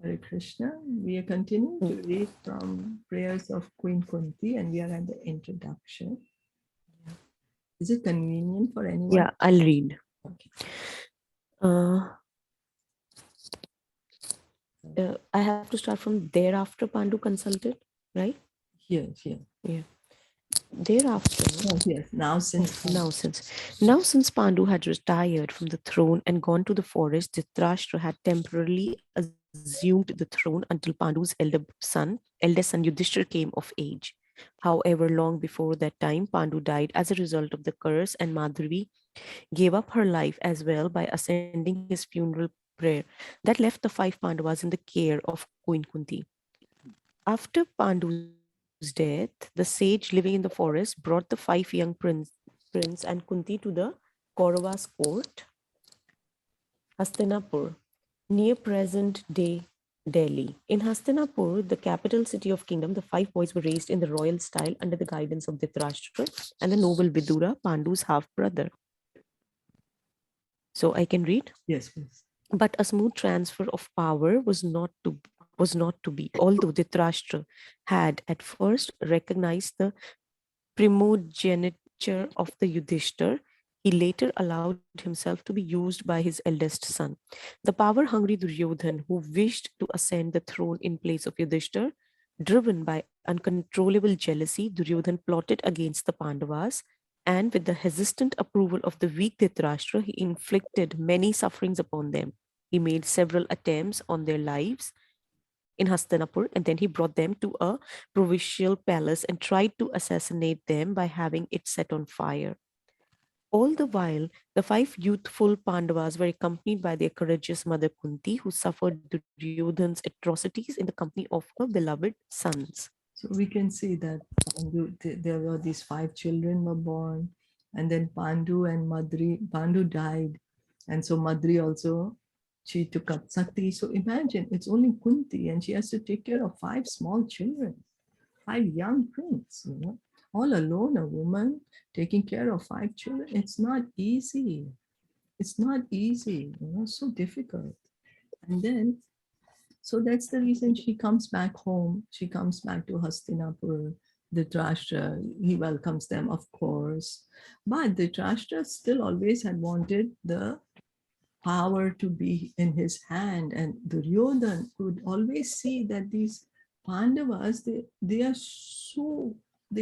Hare Krishna. We are continuing to read from prayers of Queen Kunti, and we are at the introduction. Is it convenient for anyone? Yeah, I'll read. Okay. I have to start from thereafter Pandu consulted, right? Yes. Yeah. Thereafter. Oh, yes. Now since Pandu had retired from the throne and gone to the forest, Dhritarashtra had temporarily assumed the throne until Pandu's eldest son Yudhishthir came of age. However, long before that time, Pandu died as a result of the curse, and Madhavi gave up her life as well by ascending his funeral prayer. That left the 5 Pandavas in the care of Queen Kunti. After Pandu's death, the sage living in the forest brought the 5 young prince and Kunti to the Kauravas court, Hastinapur, near present-day Delhi. In Hastinapur, the capital city of kingdom, the 5 boys were raised in the royal style under the guidance of Dhritarashtra and the noble Vidura, Pandu's half-brother. So I can read? Yes, please. But a smooth transfer of power was not to be, although Dhritarashtra had at first recognized the primogeniture of the Yudhishthir, he later allowed himself to be used by his eldest son. The power-hungry Duryodhan, who wished to ascend the throne in place of Yudhishthir, driven by uncontrollable jealousy, Duryodhan plotted against the Pandavas, and with the hesitant approval of the weak Dhritarashtra, he inflicted many sufferings upon them. He made several attempts on their lives in Hastinapur, and then he brought them to a provincial palace and tried to assassinate them by having it set on fire. All the while, the 5 youthful Pandavas were accompanied by their courageous mother Kunti, who suffered Duryodhan's atrocities in the company of her beloved sons. So we can see that there were these 5 children were born, and then Pandu died, and so Madri also, she took up Sakti. So imagine, it's only Kunti, and she has to take care of 5 small children, 5 young prince, all alone, a woman taking care of 5 children. It's not easy. It's not easy, so difficult. And then, so that's the reason she comes back home. She comes back to Hastinapur. Dhritarashtra, he welcomes them, of course. But Dhritarashtra still always had wanted the power to be in his hand. And Duryodhan could always see that these Pandavas, they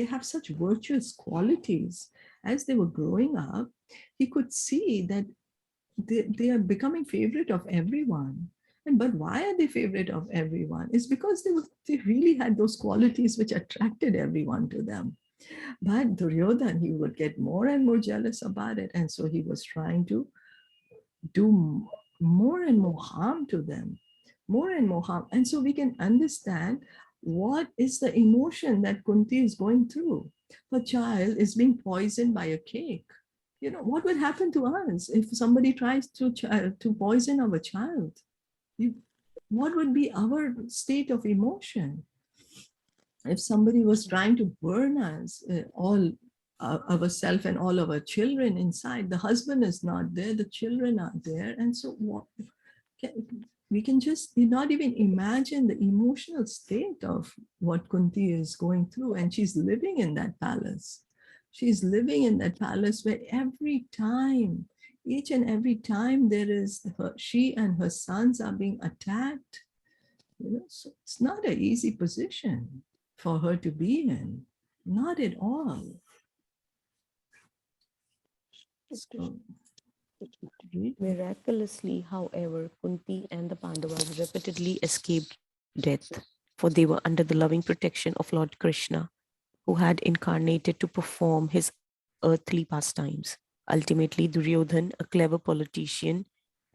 have such virtuous qualities. As they were growing up, he could see that they are becoming favorite of everyone. But why are they favorite of everyone? It's because they really had those qualities which attracted everyone to them. But Duryodhan, he would get more and more jealous about it. And so he was trying to do more and more harm to them, more and more harm. And so we can understand what is the emotion that Kunti is going through. Her child is being poisoned by a cake. What would happen to us if somebody tries to poison our child? What would be our state of emotion? If somebody was trying to burn us, all ourselves and all our children inside, the husband is not there, the children are there. And so we can just not even imagine the emotional state of what Kunti is going through. And she's living in that palace. She's living in that palace where each and every time she and her sons are being attacked. So it's not an easy position for her to be in. Not at all. So, miraculously, however, Kunti and the Pandavas repeatedly escaped death, for they were under the loving protection of Lord Krishna, who had incarnated to perform his earthly pastimes. Ultimately, Duryodhan, a clever politician,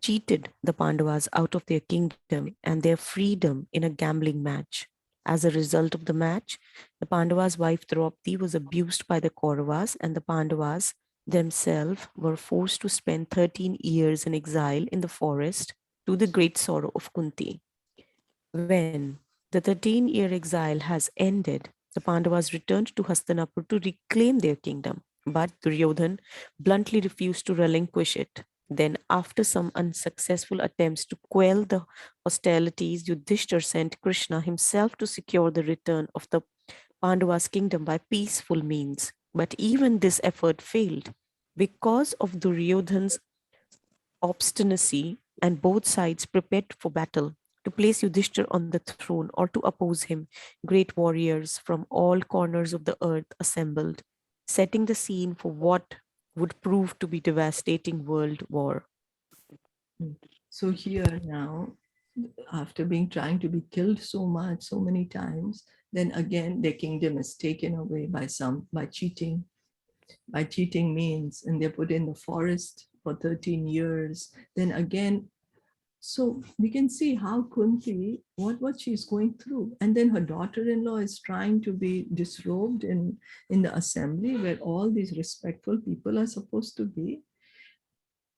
cheated the Pandavas out of their kingdom and their freedom in a gambling match. As a result of the match, the Pandavas' wife Draupadi was abused by the Kauravas, and the Pandavas themselves were forced to spend 13 years in exile in the forest, to the great sorrow of Kunti. When the 13-year exile has ended, the Pandavas returned to Hastinapur to reclaim their kingdom, but Duryodhan bluntly refused to relinquish it. Then, after some unsuccessful attempts to quell the hostilities, Yudhishthir sent Krishna himself to secure the return of the Pandavas' kingdom by peaceful means. But even this effort failed because of Duryodhana's obstinacy, and both sides prepared for battle. To place Yudhishthir on the throne or to oppose him, great warriors from all corners of the earth assembled, setting the scene for what would prove to be devastating world war. So here now, after being trying to be killed so much, so many times, then again their kingdom is taken away by some by cheating. By cheating means, and they're put in the forest for 13 years. Then again, so we can see how Kunti, what she's going through. And then her daughter-in-law is trying to be disrobed in the assembly where all these respectful people are supposed to be.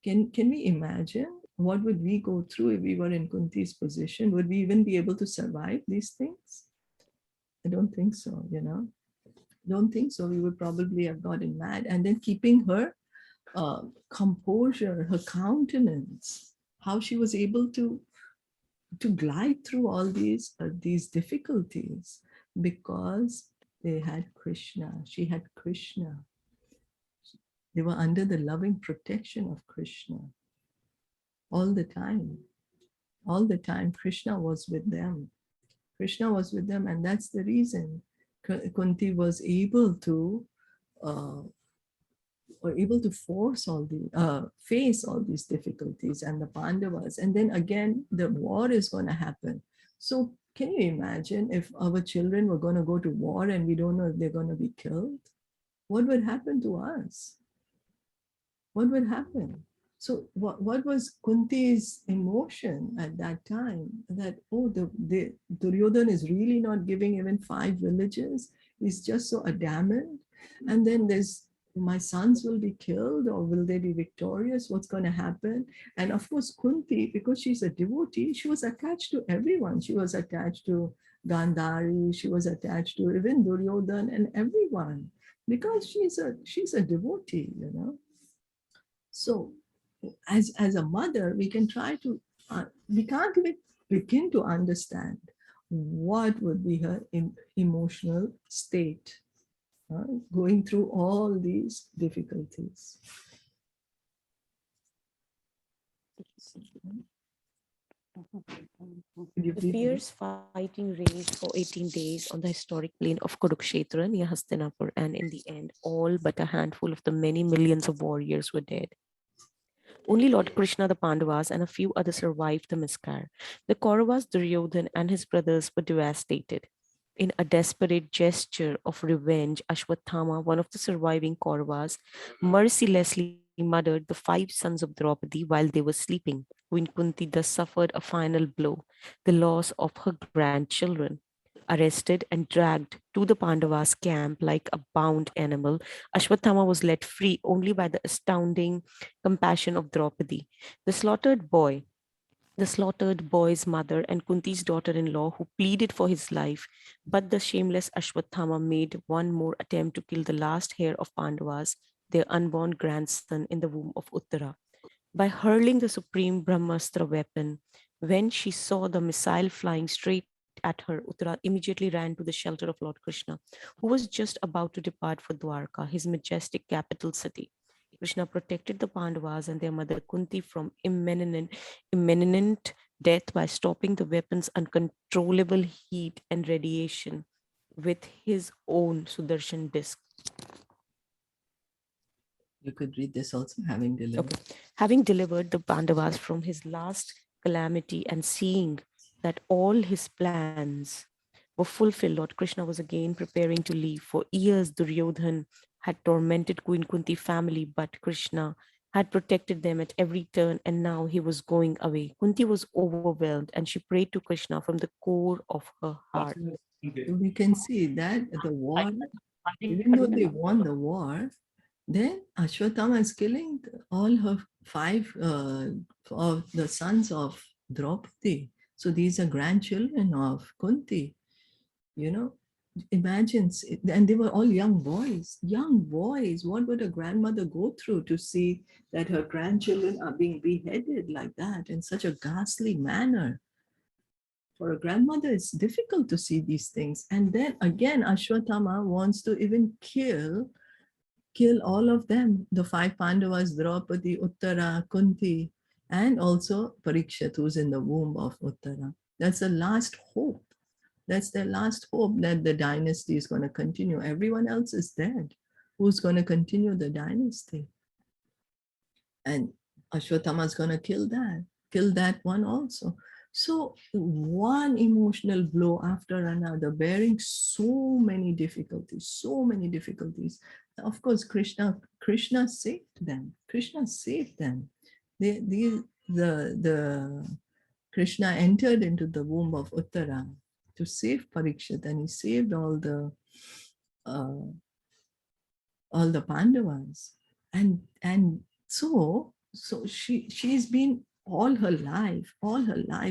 Can we imagine what would we go through if we were in Kunti's position? Would we even be able to survive these things? I don't think so, Don't think so. We would probably have gotten mad. And then keeping her composure, her countenance, how she was able to glide through all these difficulties because they had Krishna. She had Krishna. They were under the loving protection of Krishna all the time. All the time, Krishna was with them. Krishna was with them, and that's the reason Kunti was able to uh, force all the face all these difficulties and the Pandavas, and then again the war is going to happen. So can you imagine if our children were going to go to war and we don't know if they're going to be killed? What would happen to us? What would happen? So what was Kunti's emotion at that time? That, oh, the Duryodhana is really not giving even 5 villages. He's just so adamant. And then there's, my sons will be killed or will they be victorious? What's going to happen? And of course, Kunti, because she's a devotee, she was attached to everyone. She was attached to Gandhari. She was attached to even Duryodhana and everyone because she's a devotee. So as a mother, we can try to, we can't even begin to understand what would be her emotional state, going through all these difficulties. The fierce fighting raged for 18 days on the historic plain of Kurukshetra near Hastinapur, and in the end, all but a handful of the many millions of warriors were dead. Only Lord Krishna, the Pandavas, and a few others survived the miscarriage. The Kauravas, Duryodhan, and his brothers were devastated. In a desperate gesture of revenge, Ashwathama, one of the surviving Kauravas, mercilessly murdered the 5 sons of Draupadi while they were sleeping. Queen Kunti thus suffered a final blow, the loss of her grandchildren. Arrested and dragged to the Pandavas' camp like a bound animal, Ashwathama was let free only by the astounding compassion of Draupadi. The slaughtered boy the slaughtered boy's mother and Kunti's daughter-in-law who pleaded for his life, but the shameless Ashwathama made one more attempt to kill the last heir of Pandavas, their unborn grandson in the womb of Uttara. By hurling the supreme Brahmastra weapon, when she saw the missile flying straight at her, Uttara immediately ran to the shelter of Lord Krishna, who was just about to depart for Dwarka, his majestic capital city. Krishna protected the Pandavas and their mother Kunti from imminent death by stopping the weapon's uncontrollable heat and radiation with his own Sudarshan disc. You could read this also, having delivered. Okay. Having delivered the Pandavas from his last calamity and seeing that all his plans were fulfilled, Lord Krishna was again preparing to leave. For years, Duryodhan had tormented Queen Kunti family, but Krishna had protected them at every turn, and now he was going away. Kunti was overwhelmed, and she prayed to Krishna from the core of her heart. So we can see that the war, even though they won the war, then Ashwatthama is killing all her 5 of the sons of Draupadi. So these are grandchildren of Kunti. You know, Imagine, and they were all young boys. Young boys. What would a grandmother go through to see that her grandchildren are being beheaded like that in such a ghastly manner? For a grandmother, it's difficult to see these things. And then again, Ashwatthama wants to even kill all of them, the five Pandavas, Draupadi, Uttara, Kunti, and also Parikshit, who's in the womb of Uttara. That's the last hope. That's their last hope that the dynasty is going to continue. Everyone else is dead. Who's going to continue the dynasty? And Ashwatthama is going to kill that one also. So one emotional blow after another, bearing so many difficulties. Of course, Krishna saved them. Krishna saved them. The Krishna entered into the womb of Uttara to save Parikshit, and he saved uh, all the Pandavas. And so she's been all her life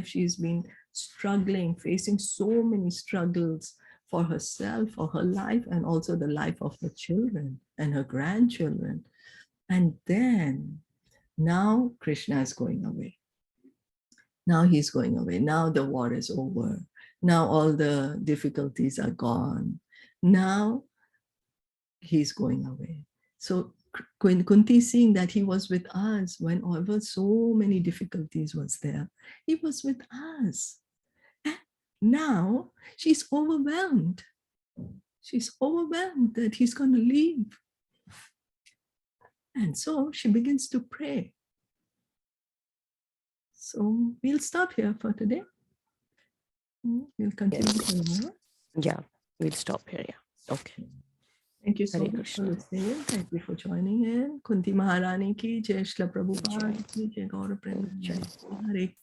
she's been struggling, facing so many struggles for herself, for her life, and also the life of her children and her grandchildren. And then now Krishna is going away. Now he's going away. Now the war is over. Now all the difficulties are gone. Now he's going away. So Queen Kunti, seeing that he was with us whenever so many difficulties was there, he was with us. And now she's overwhelmed. She's overwhelmed that he's going to leave. And so she begins to pray. So we'll stop here for today. We'll continue tomorrow. Yeah, we'll stop here. Yeah. Okay. Thank you so Hare much Krishna. for listening. Thank you for joining in. Kunti Maharani ki jai, Shila Prabhupada ki jai, Gaura Premanandi. Hare